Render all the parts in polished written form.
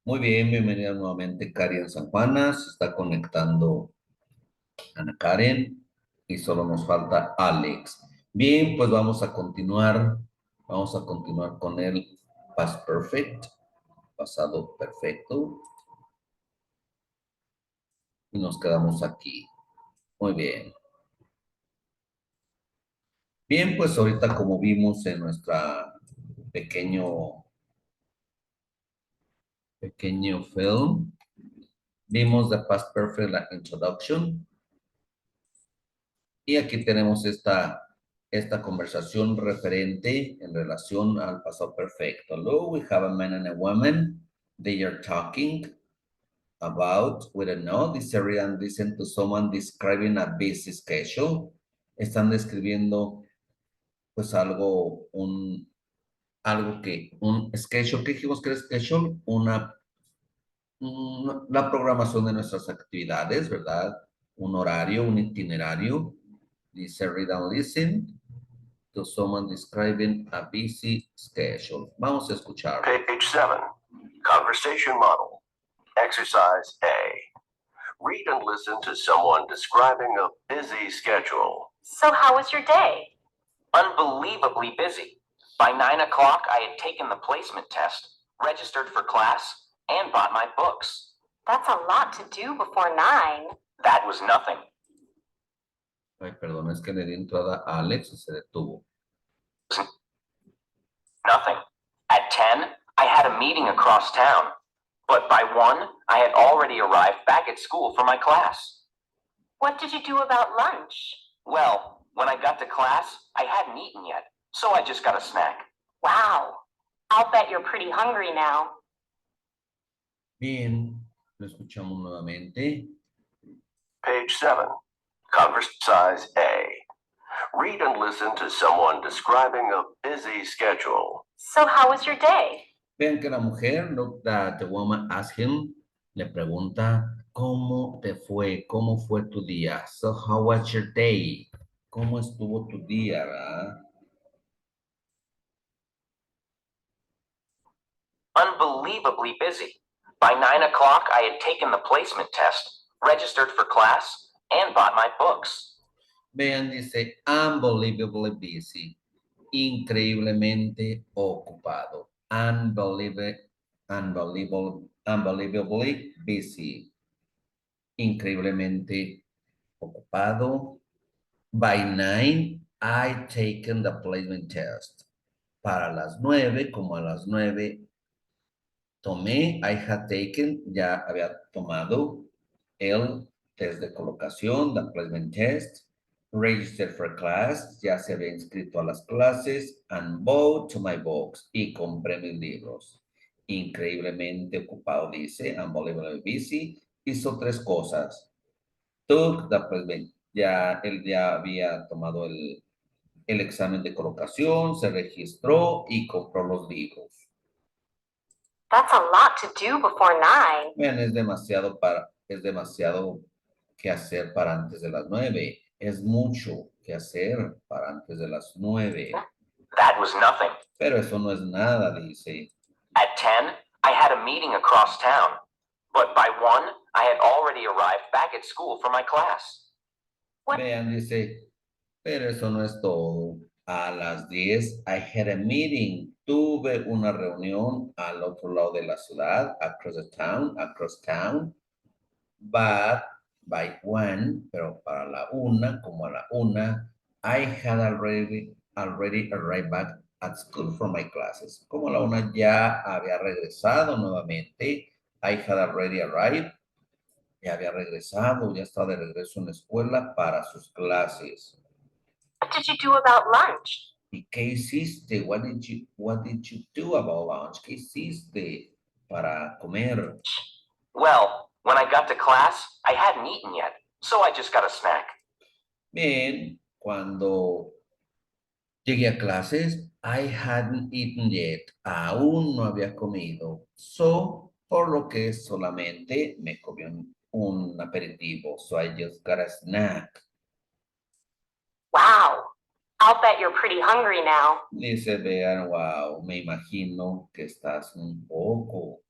Muy bien, bienvenida nuevamente Karen San Juana. Se está conectando Ana Karen y solo nos falta Alex. Bien, pues vamos a continuar. Vamos a continuar con el past perfect, pasado perfecto. Y nos quedamos aquí. Muy bien. Bien, pues ahorita como vimos en nuestra pequeño film, vimos the past perfect la introduction. Y aquí tenemos esta conversación referente en relación al pasado perfecto. Hello, we have a man and a woman. They are talking about, we don't know, this area and listen to someone describing a busy schedule. Están describiendo pues un schedule, ¿qué dijimos que era schedule? La programación de nuestras actividades, ¿verdad? Un horario, un itinerario. Dice read and listen to someone describing a busy schedule. Vamos a escuchar. Page 7, Conversation Model. Exercise A. Read and listen to someone describing a busy schedule. So how was your day? Unbelievably busy. By 9 o'clock, I had taken the placement test, registered for class, and bought my books. That's a lot to do before 9. That was nothing. Ay, perdón, es que le di entrada a Alex y se detuvo. Nothing. At 10, I had a meeting across town. But by 1, I had already arrived back at school for my class. What did you do about lunch? Well, when I got to class, I hadn't eaten yet, so I just got a snack. Wow. I'll bet you're pretty hungry now. Bien, lo escuchamos nuevamente. Page 7, Conversation A. Read and listen to someone describing a busy schedule. So how was your day? Vean que la mujer, look that the woman asked him, le pregunta, ¿cómo te fue? ¿Cómo fue tu día? So, how was your day? ¿Cómo estuvo tu día, verdad? Unbelievably busy. By 9 o'clock, I had taken the placement test, registered for class, and bought my books. Vean, dice, unbelievably busy. Increíblemente ocupado. Unbelievably busy. Increíblemente ocupado. By 9, I taken the placement test. Para las 9, como a las 9, tomé, I had taken, ya había tomado el test de colocación, the placement test. Registered for class, ya se había inscrito a las clases, and bought my books, y compré mis libros. Increíblemente ocupado, dice, unbelievably busy, hizo 3 cosas. Took the placement, él ya había tomado el examen de colocación, se registró y compró los libros. That's a lot to do before 9. Bien, es demasiado que hacer para antes de las 9. Es mucho que hacer para antes de las 9. That was nothing. Pero eso no es nada, dice. At 10, I had a meeting across town. But by 1, I had already arrived back at school for my class. What? Vean, dice, pero eso no es todo. A las 10, I had a meeting. Tuve una reunión al otro lado de la ciudad, across town. But by 1, pero para la 1, como a la 1, I had already arrived back at school for my classes. Como a la 1 ya había regresado nuevamente, I had already arrived, ya había regresado, ya estaba de regreso en la escuela para sus clases. What did you do about lunch? ¿Y qué hiciste? What did you do about lunch? ¿Qué hiciste para comer? Well, when I got to class, I hadn't eaten yet, so I just got a snack. Bien, cuando llegué a clases, I hadn't eaten yet. Aún no había comido. So, por lo que solamente me comí un aperitivo. So I just got a snack. Wow. I'll bet you're pretty hungry now. Dice, vean, wow, me imagino que estás un poco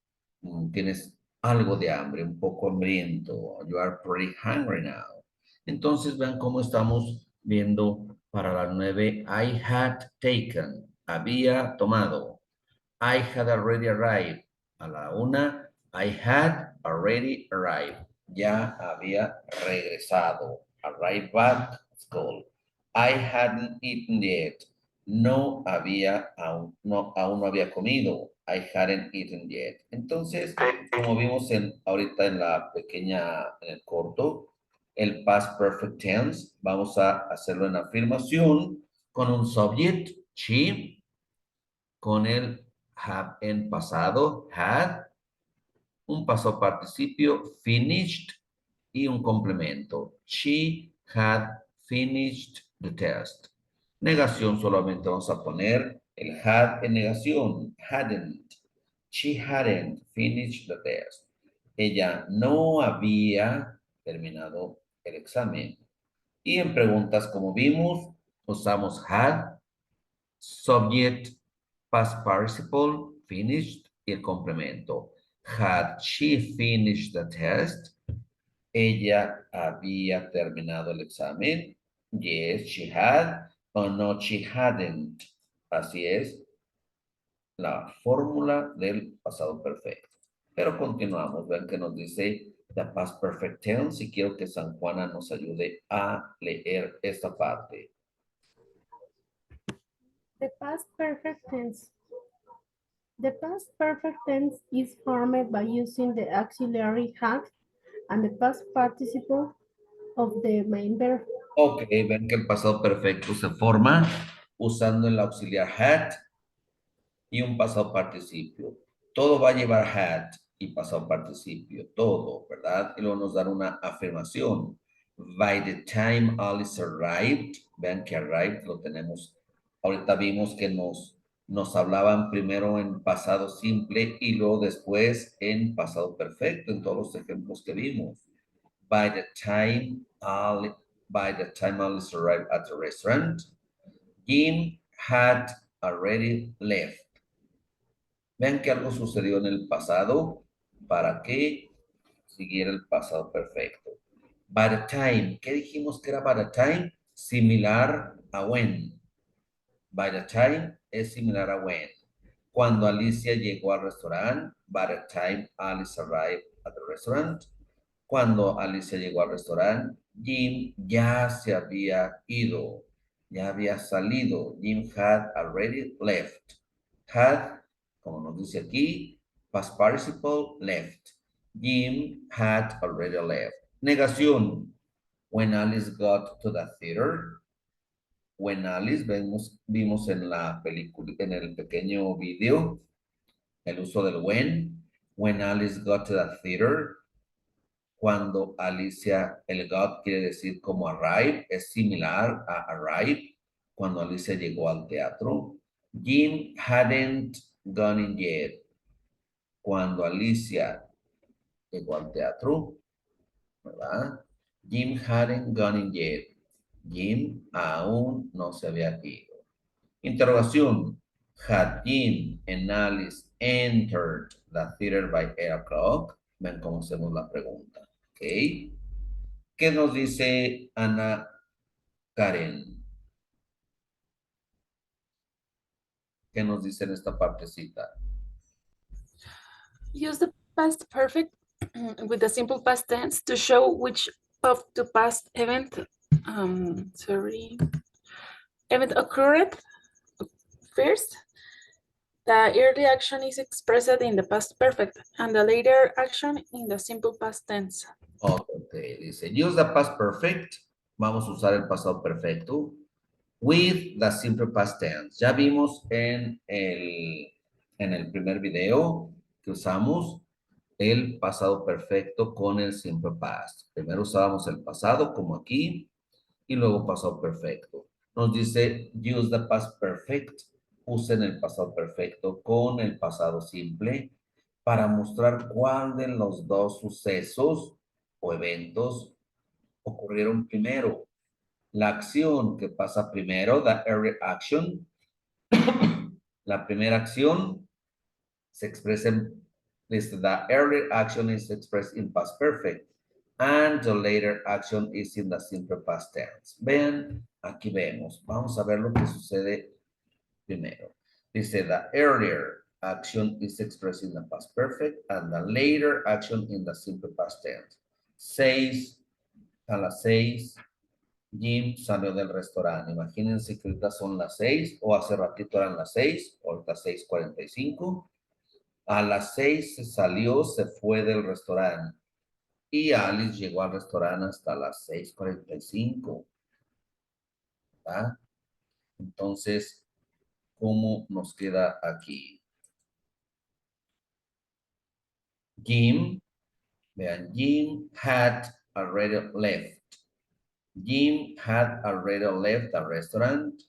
tienes algo de hambre, un poco hambriento. You are pretty hungry now. Entonces vean cómo estamos viendo para las 9. I had taken, había tomado. I had already arrived. A la 1, I had already arrived. Ya había regresado. Arrived back at school. I hadn't eaten yet. No había, aún no había comido. I hadn't eaten yet. Entonces, como vimos ahorita en la pequeña, en el corto, el past perfect tense, vamos a hacerlo en afirmación con un subject, she, con el have en pasado, had, un pasado participio, finished, y un complemento. She had finished the test. Negación solamente vamos a poner el had en negación, hadn't. She hadn't finished the test. Ella no había terminado el examen. Y en preguntas, como vimos, usamos had, subject, past participle, finished, y el complemento. Had she finished the test? Ella había terminado el examen. Yes, she had. O no, she hadn't. Así es la fórmula del pasado perfecto. Pero continuamos. Vean que nos dice the past perfect tense y quiero que San Juana nos ayude a leer esta parte. The past perfect tense. The past perfect tense is formed by using the auxiliary had and the past participle of the main verb. Ok, ven que el pasado perfecto se forma usando el auxiliar had y un pasado participio. Todo va a llevar had y pasado participio, todo, ¿verdad? Y luego nos dan una afirmación. By the time Alice arrived, vean que arrived lo tenemos, ahorita vimos que nos hablaban primero en pasado simple y luego después en pasado perfecto, en todos los ejemplos que vimos. By the time Alice arrived at the restaurant, Jim had already left. Vean que algo sucedió en el pasado para que siguiera el pasado perfecto. By the time, ¿qué dijimos que era by the time? Similar a when. By the time es similar a when. Cuando Alicia llegó al restaurante, by the time Alice arrived at the restaurant. Cuando Alicia llegó al restaurante, Jim ya se había ido, ya había salido. Jim had already left. Had, como nos dice aquí, past participle, left. Jim had already left. Negación. When Alice got to the theater. When Alice, vimos en la película, en el pequeño video, el uso del when. When Alice got to the theater. Cuando Alicia, el got quiere decir como arrive, es similar a arrive. Cuando Alicia llegó al teatro. Jim hadn't gone in yet. Cuando Alicia llegó al teatro, ¿verdad? Jim hadn't gone in yet. Jim aún no se había ido. Interrogación. Had Jim and Alice entered the theater by 8 o'clock? Ven cómo hacemos la pregunta. Ok. ¿Qué nos dice Ana Karen? ¿Qué nos dice en esta partecita? Use the past perfect with the simple past tense to show which of the past event occurred first. The early action is expressed in the past perfect and the later action in the simple past tense. Ok, dice, use the past perfect. Vamos a usar el pasado perfecto with the simple past tense. Ya vimos en el primer video que usamos el pasado perfecto con el simple past. Primero usábamos el pasado como aquí y luego pasado perfecto. Nos dice use the past perfect. Usen el pasado perfecto con el pasado simple para mostrar cuál de los dos sucesos o eventos ocurrieron primero. La acción que pasa primero, the early action, la primera acción se expresa Listen, the earlier action is expressed in past perfect and the later action is in the simple past tense. Vean, aquí vemos. Vamos a ver lo que sucede primero. Dice, the earlier action is expressed in the past perfect and the later action in the simple past tense. 6, a las 6, Jim salió del restaurante. Imagínense que ahorita son las 6 o hace ratito eran las 6, ahorita 6:45. A las 6 se salió, se fue del restaurante. Y Alice llegó al restaurante hasta las 6:45. ¿Verdad? Entonces, ¿cómo nos queda aquí? Jim, vean, Jim had already left. Jim had already left the restaurant.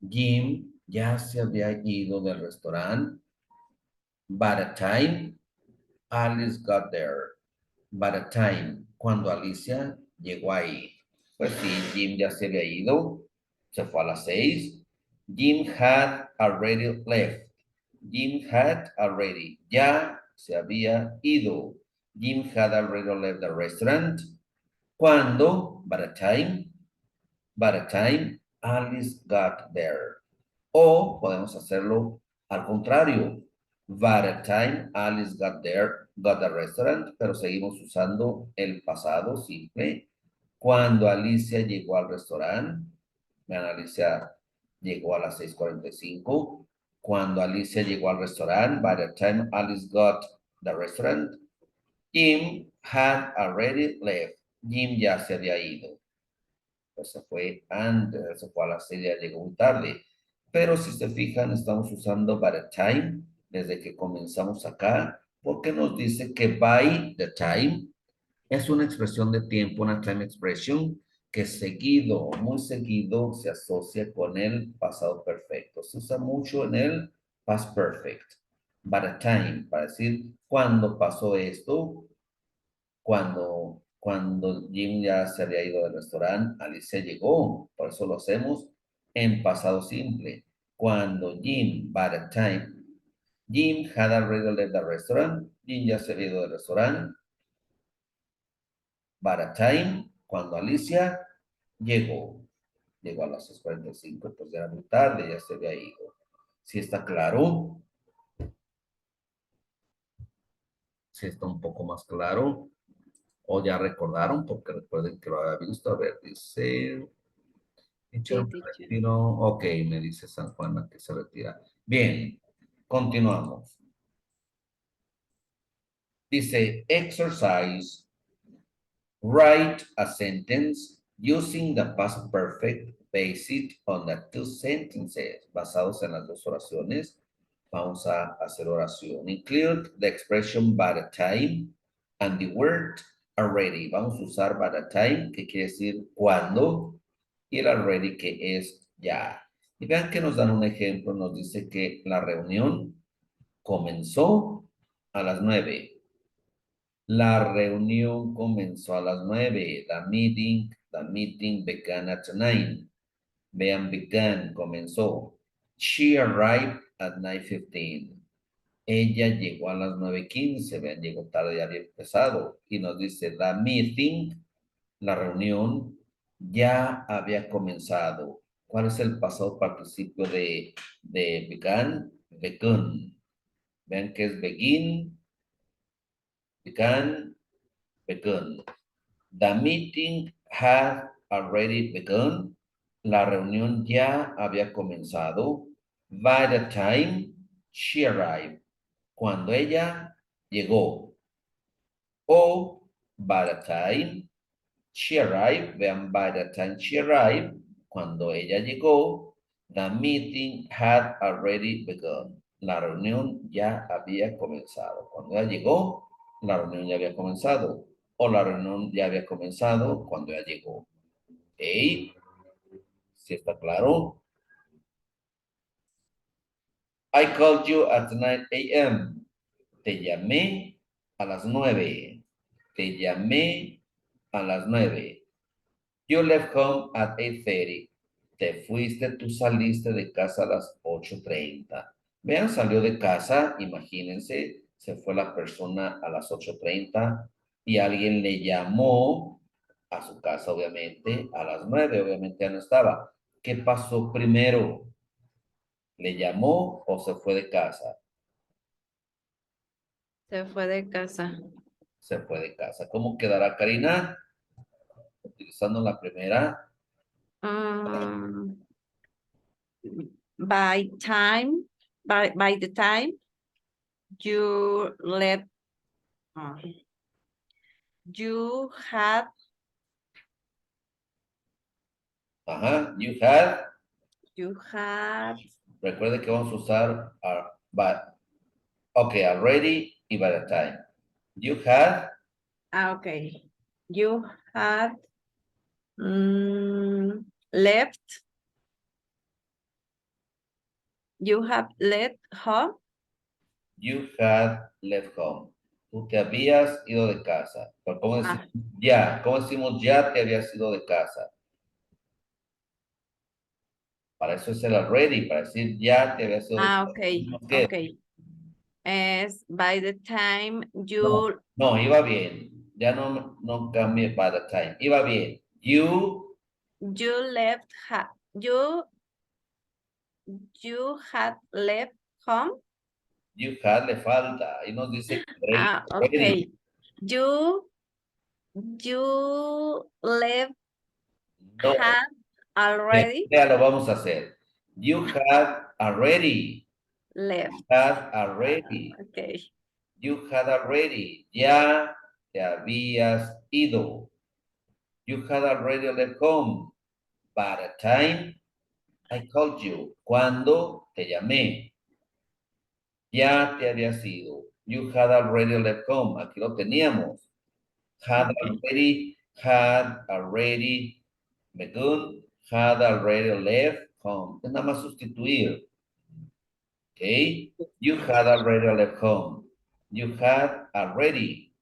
Jim ya se había ido del restaurante. By the time Alice got there. By the time, cuando Alicia llegó ahí. Pues sí, Jim ya se había ido. Se fue a las 6. Jim had already left. Jim had already. Ya se había ido. Jim had already left the restaurant. Cuando, by the time Alice got there. O podemos hacerlo al contrario. By the time Alice got there, got the restaurant, pero seguimos usando el pasado simple. Cuando Alicia llegó al restaurante, vean, Alicia llegó a las 6:45. Cuando Alicia llegó al restaurante, by the time Alice got the restaurant, Jim had already left. Jim ya se había ido. Pues se fue antes, se fue a las 6, ya llegó muy tarde. Pero si se fijan, estamos usando by the time desde que comenzamos acá, porque nos dice que by the time es una expresión de tiempo, una time expression, que seguido, muy seguido, se asocia con el pasado perfecto. Se usa mucho en el past perfect. By the time, para decir cuando pasó esto, cuando Jim ya se había ido del restaurante, Alicia llegó. Por eso lo hacemos en pasado simple. Cuando Jim, by the time, Jim had already left the restaurant. Jim ya se había ido del restaurante. By the time, cuando Alicia llegó. Llegó a las 6:45, pues ya era muy tarde, ya se había ido. ¿Sí está claro? ¿Sí está un poco más claro? ¿O ya recordaron? Porque recuerden que lo había visto. A ver, dice... Teacher, me retiro. Ok, me dice San Juana que se retira. Bien, continuamos. Dice, exercise. Write a sentence using the past perfect based on the two sentences. Basados en las dos oraciones. Vamos a hacer oración. Include the expression by the time and the word already. Vamos a usar by the time, que quiere decir cuando, y el already, que es ya. Y vean que nos dan un ejemplo, nos dice que la reunión comenzó a las 9. La reunión comenzó a las 9. The meeting began at 9. Vean, began, comenzó. She arrived at 9:15. Ella llegó a las 9:15. Vean, llegó tarde, ya había empezado. Y nos dice, the meeting, la reunión, ya había comenzado. ¿Cuál es el pasado participio de began? Begun. Vean que es begin, began, begun. The meeting had already begun. La reunión ya había comenzado. By the time she arrived. Cuando ella llegó. O by the time she arrived. Vean, by the time she arrived. Cuando ella llegó. The meeting had already begun. La reunión ya había comenzado. Cuando ella llegó, la reunión ya había comenzado. O la reunión ya había comenzado cuando ella llegó. ¿Ok? ¿Sí está claro? I called you at 9 a.m. Te llamé a las 9. Te llamé a las 9. You left home at 8:30. Te fuiste, tú saliste de casa a las 8:30. Vean, salió de casa, imagínense, se fue la persona a las 8:30 y alguien le llamó a su casa, obviamente, a las 9, obviamente ya no estaba. ¿Qué pasó primero? ¿Le llamó o se fue de casa? Se fue de casa. Se fue de casa. ¿Cómo quedará, Karina? Utilizando la primera. Um, by the time you left, uh, you had Ajá, you had recuerde que vamos a usar ok, already y by the time. You had, okay. You had left. You have left home. you had left home. Tú te habías ido de casa. Pero ¿cómo decimos Ah. ya? ¿Cómo decimos ya te habías ido de casa? Para eso es el already, para decir ya te habías ido de casa. Okay, ¿Qué? okay. As by the time No, you no, iba bien. Ya no cambié by the time. Iba bien. left you had left home. You had le falta. Ahí nos dice already. Okay. You left No, had already ya lo vamos a hacer. You had already. left. Had already. Okay. You had already. Ya te habías ido. You had already left home. By the time I called you. Cuando te llamé. Ya te habías ido. You had already left home. Aquí lo teníamos. Had already, begun, had already left home. Es nada más sustituir. Ok. You had already left home. You had already.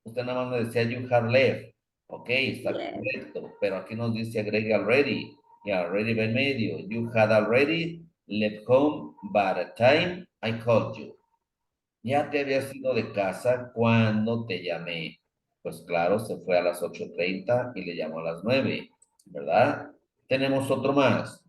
Usted nada más me decía you had left. Ok, está Yes. correcto. Pero aquí nos dice agregue already. Y already va en medio. You had already left home by the time I called you. Ya te habías ido de casa cuando te llamé. Pues claro, se fue a las 8:30 y le llamó a las 9, ¿verdad? Tenemos otro más.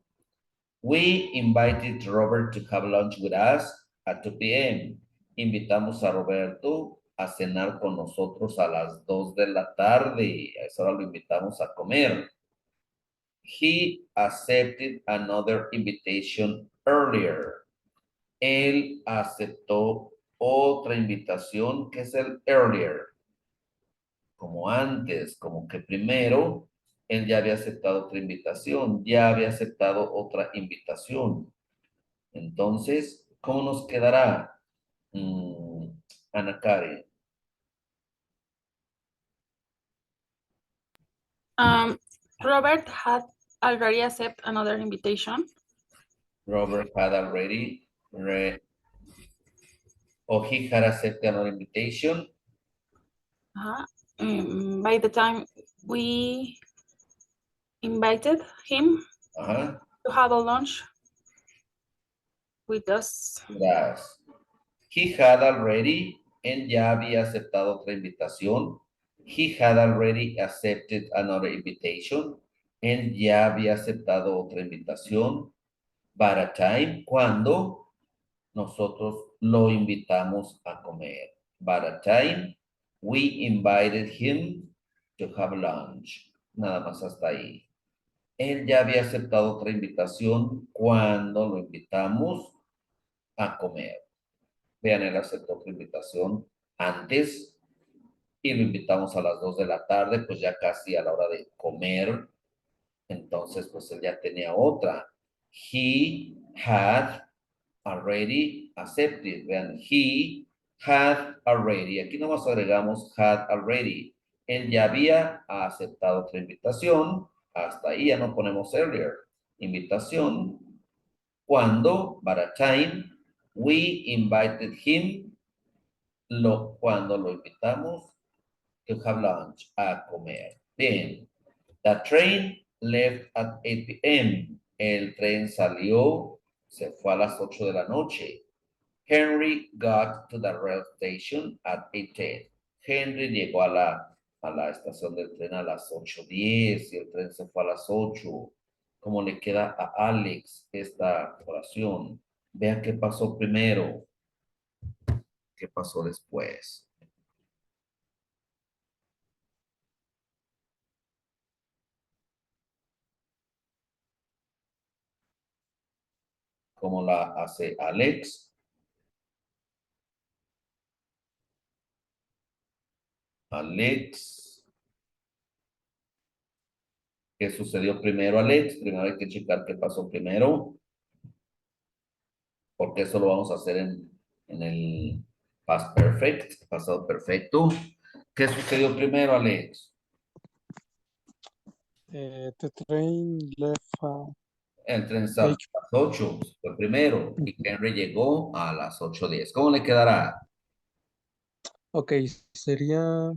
We invited Robert to have lunch with us at 2 p.m. Invitamos a Roberto a cenar con nosotros a las 2 de la tarde. A esa hora lo invitamos a comer. He accepted another invitation earlier. Él aceptó otra invitación que es el earlier. Como antes, como que primero, él ya había aceptado otra invitación, ya había aceptado otra invitación. Entonces, ¿cómo nos quedará, Ana Karen? Robert had already accepted another invitation. Robert had already or he had accepted another invitation. By the time we invited him to have a lunch with us. Yes. He had already, él ya había aceptado otra invitación. He had already accepted another invitation. Él ya había aceptado otra invitación. By the time, cuando nosotros lo invitamos a comer. By the time, we invited him to have lunch. Nada más hasta ahí. Él ya había aceptado otra invitación cuando lo invitamos a comer. Vean, él aceptó otra invitación antes y lo invitamos a las 2 de la tarde, pues ya casi a la hora de comer. Entonces, pues él ya tenía otra. He had already accepted. Vean, he had already. Aquí nomás agregamos had already. Él ya había aceptado otra invitación. Hasta ahí ya no ponemos earlier. Invitación. Cuando, by the time, we invited him. Cuando lo invitamos to have lunch, a comer. Bien. The train left at 8 p.m. El tren salió, se fue a las 8 de la noche. Ok, Henry got to the rail station at 8:10. Henry llegó a la estación del tren a las 8:10 y el tren se fue a las 8. ¿Cómo le queda a Alex esta oración? Vean qué pasó primero, qué pasó después. ¿Cómo la hace Alex? Alex. ¿Qué sucedió primero, Alex? Primero hay que checar qué pasó primero. Porque eso lo vamos a hacer en el past perfect, pasado perfecto. ¿Qué sucedió primero, Alex? The train left El tren salió a las 8, fue primero, y Henry llegó a las 8:10. ¿Cómo le quedará? ok, sería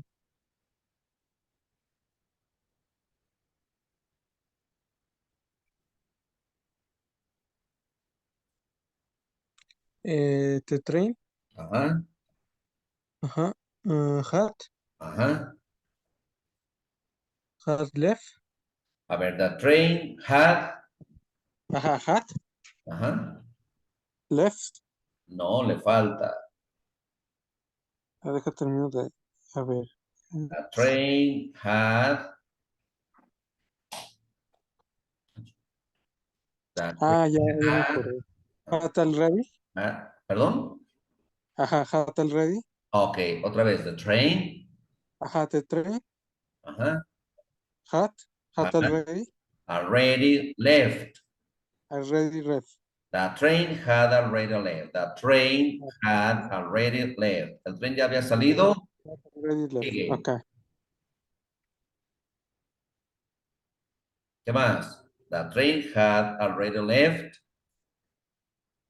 the train Ajá, ajá, had ajá. left A ver, the train had, had ajá. left. No, le falta. Deja termino de a ver. The train had, the Ya me train acordé. Had already. ¿perdón? Ajá, had already. Ok, otra vez, the train, Ajá, the train ajá, had had already already left. left. The train had already left. The train had already left. El tren ya había salido. Already left. Sigue. Okay. ¿Qué más? The train had already left.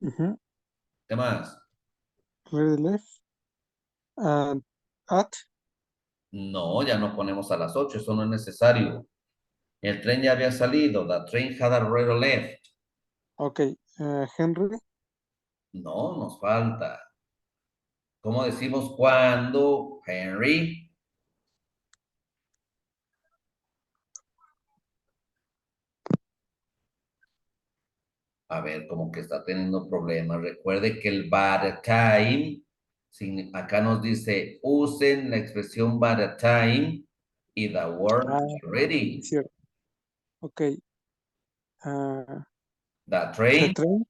Ujú, ¿Qué más? already left. And at No, ya no ponemos a las 8. Eso no es necesario. El tren ya había salido. The train had already left. okay. Henry No, nos falta. ¿Cómo decimos cuando, Henry? A ver, como que está teniendo problemas. Recuerde que el by the time, acá nos dice, usen la expresión by the time y the word ready. cierto. Okay. The The train, train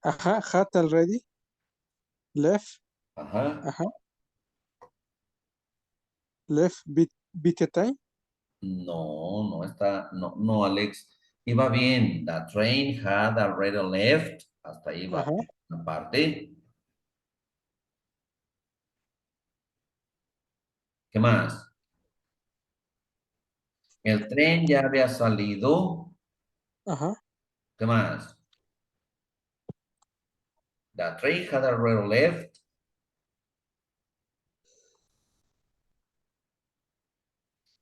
ajá, had already left. ajá, Ajá. Left bit time. no está, no, Alex, iba bien. The train had already left, hasta ahí va Ajá. una parte. ¿Qué más? El tren ya había salido. Ajá. ¿Qué más? The train had already left.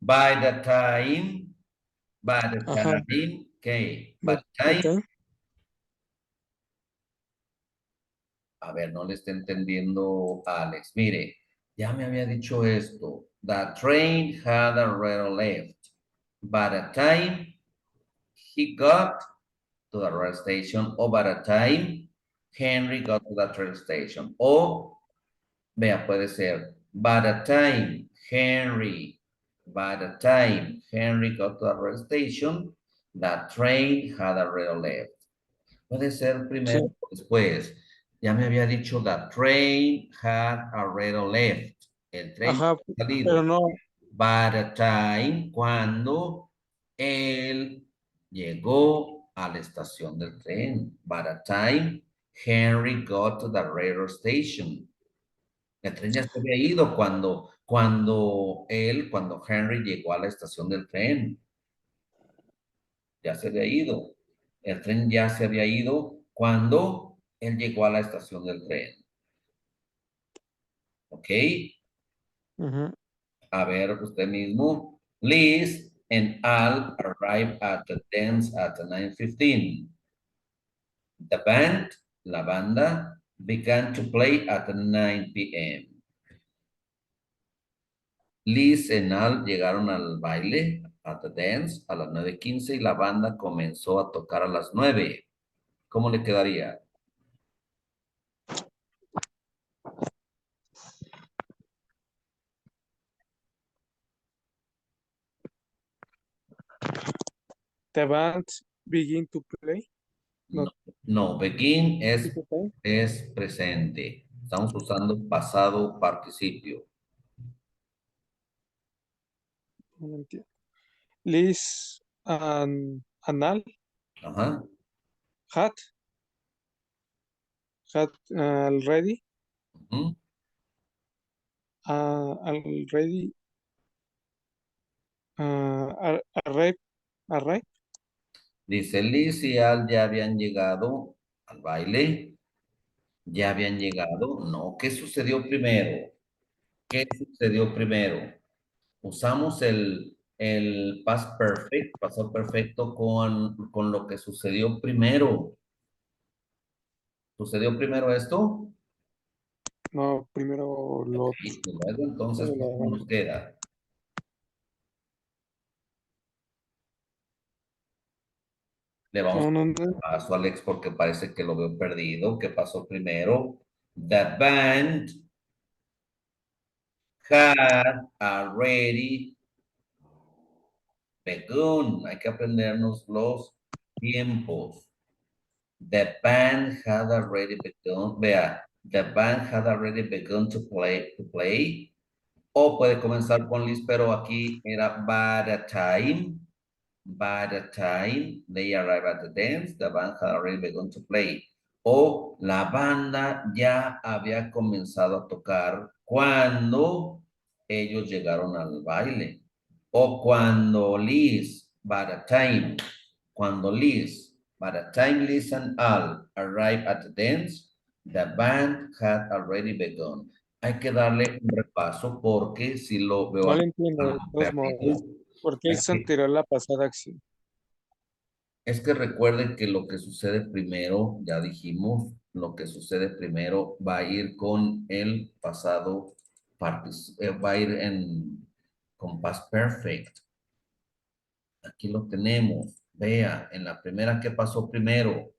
By the time, Ajá. okay, by the time, Time. a ver, no le está entendiendo Alex. Mire, ya me había dicho esto. The train had already left. By the time he got to the rail station, or by the time Henry got to the train station. O, vea, puede ser, by the time Henry got to the rail station, the train had already left. Puede ser primero Sí. o después. Ya me había dicho, the train had already left. El tren Ajá. ha salido. Pero no. By the time, cuando él llegó a la estación del tren. By the time Henry got to the railroad station. El tren ya se había ido cuando Henry llegó a la estación del tren. Ya se había ido. El tren ya se había ido cuando él llegó a la estación del tren. ¿Ok? Ujú. A ver, usted mismo. Liz and Al arrive at the dance at 9:15. The band, la banda, began to play at 9 p.m. Liz y Al llegaron al baile, at the dance, a las 9:15 y la banda comenzó a tocar a las 9. ¿Cómo le quedaría? The band begin to play. No, no, begin es Bitte time. presente. Estamos usando pasado participio. No entiendo. Liz and Al Ajá. had already Ujú. already arrived. Dice Liz y Al ya habían llegado al baile. Ya habían llegado. No, ¿qué sucedió primero? ¿Qué sucedió primero? Usamos el past perfect, pasado perfecto con lo que sucedió primero. ¿Sucedió primero esto? No, primero lo Y luego entonces, lo- ¿cómo nos queda? Le vamos no, a no, dar paso, Alex, porque parece que lo veo perdido. ¿Qué pasó primero? The band had already begun. Hay que aprendernos los tiempos. The band had already begun. Vea, the band had already begun to play. O puede comenzar con Liz, pero aquí era by the time. By the time they arrived at the dance, the band had already begun to play. O la banda ya había comenzado a tocar cuando ellos llegaron al baile. O cuando Liz, by the time, cuando Liz, by the time Liz and Al arrived at the dance, the band had already begun. Hay que darle un repaso porque si lo veo le entiendo de algo todos modos, perdido, porque hay es que- anterior a la pasada acción. es que recuerden que lo que sucede primero, ya dijimos, lo que sucede primero va a ir con el pasado, va a ir con past perfect. Aquí lo tenemos. Vea, en la primera, ¿qué pasó primero?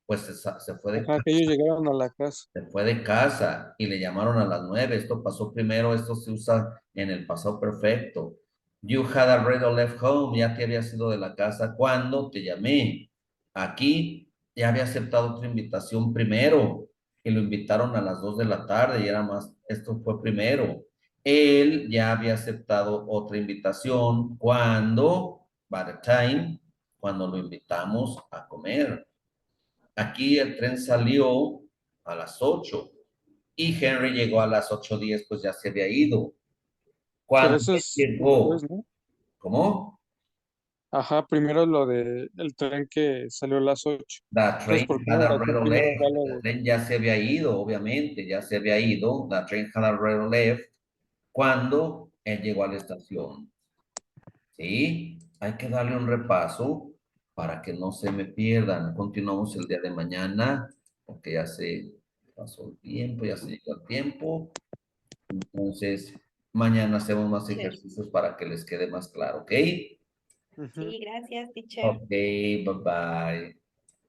Pues se fue de Ajá, que ellos llegaron a la casa. Se fue de casa y le llamaron a las 9. Esto pasó primero, esto se usa en el pasado perfecto. You had already left home, ya te habías ido de la casa cuando te llamé. Aquí ya había aceptado otra invitación primero y lo invitaron a las 2 de la tarde y era más, esto fue primero. Él ya había aceptado otra invitación cuando, by the time, cuando lo invitamos a comer. Aquí el tren salió a las 8 y Henry llegó a las 8:10, pues ya se había ido. Pero Cuando eso él es llegó, después, ¿no? ¿cómo? Ajá, primero lo de el tren que salió a las 8. The Entonces, train ¿por qué had no marcó already primero left. El Galo? tren ya se había ido, obviamente, ya se había ido. The train had already left cuando él llegó a la estación. ¿Sí? Hay que darle un repaso para que no se me pierdan. Continuamos el día de mañana, porque ya se pasó el tiempo, ya se llegó el tiempo. Entonces, mañana hacemos más Teacher. ejercicios para que les quede más claro, ¿ok? Ujú. Sí, gracias, teacher. Ok, bye bye.